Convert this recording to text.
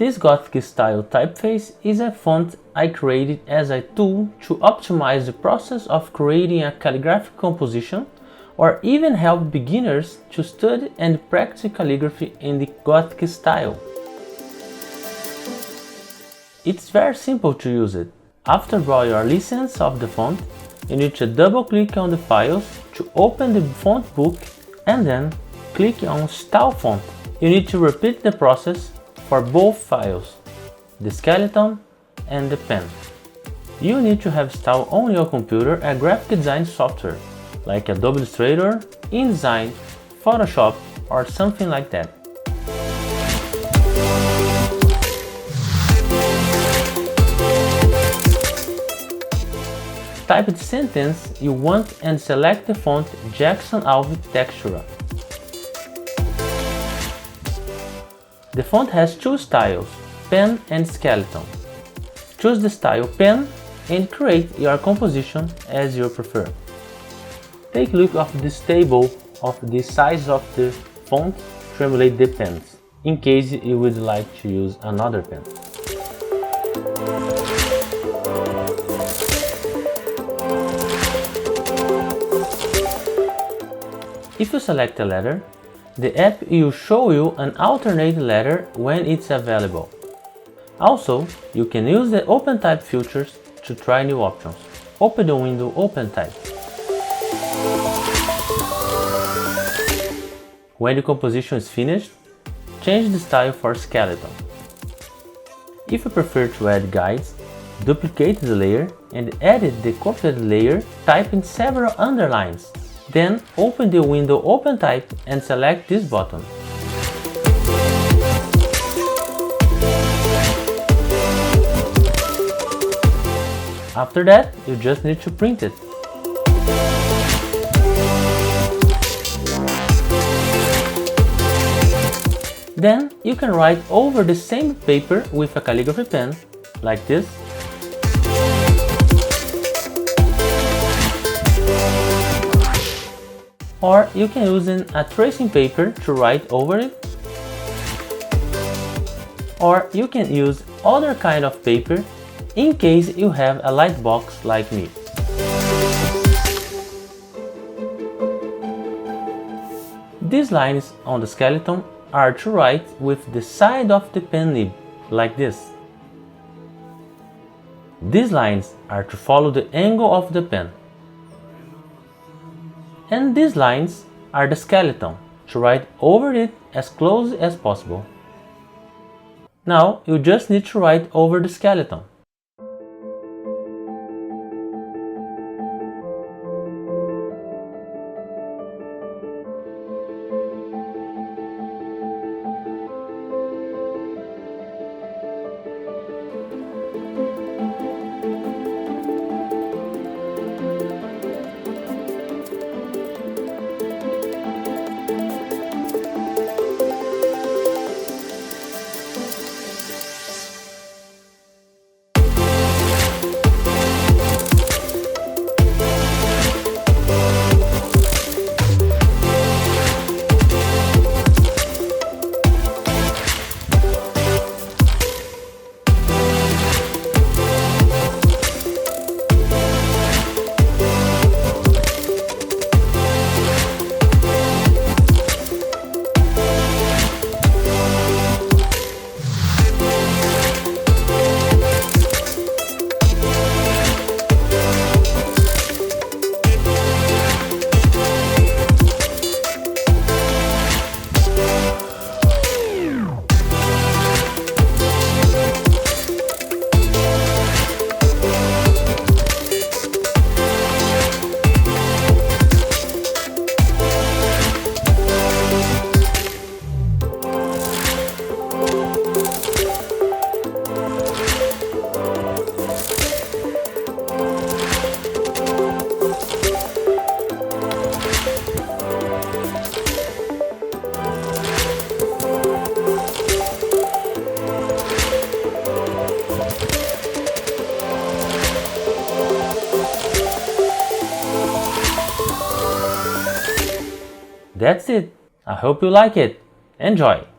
This Gothic style typeface is a font I created as a tool to optimize the process of creating a calligraphic composition or even help beginners to study and practice calligraphy in the Gothic style. It's very simple to use it. After drawing your license of the font, you need to double click on the files to open the font book and then click on Style Font. You need to repeat the process for both files, the skeleton and the pen. You need to have installed on your computer a graphic design software like Adobe Illustrator, InDesign, Photoshop or something like that. Type the sentence you want and select the font Jackson Alvey Textura. The font has two styles, pen and skeleton. Choose the style pen and create your composition as you prefer. Take a look at this table of the size of the font to emulate the pens, in case you would like to use another pen. If you select a letter, the app will show you an alternate letter when it's available. Also, you can use the OpenType features to try new options. Open the window OpenType. When the composition is finished, change the style for skeleton. If you prefer to add guides, duplicate the layer and edit the copied layer typing several underlines. Then open the window OpenType and select this button. After that, you just need to print it. Then you can write over the same paper with a calligraphy pen, like this. Or you can use a tracing paper to write over it. Or you can use other kind of paper in case you have a light box like me. These lines on the skeleton are to write with the side of the pen nib, like this. These lines are to follow the angle of the pen. And these lines are the skeleton, to write over it as close as possible. Now you just need to write over the skeleton. That's it. I hope you like it. Enjoy!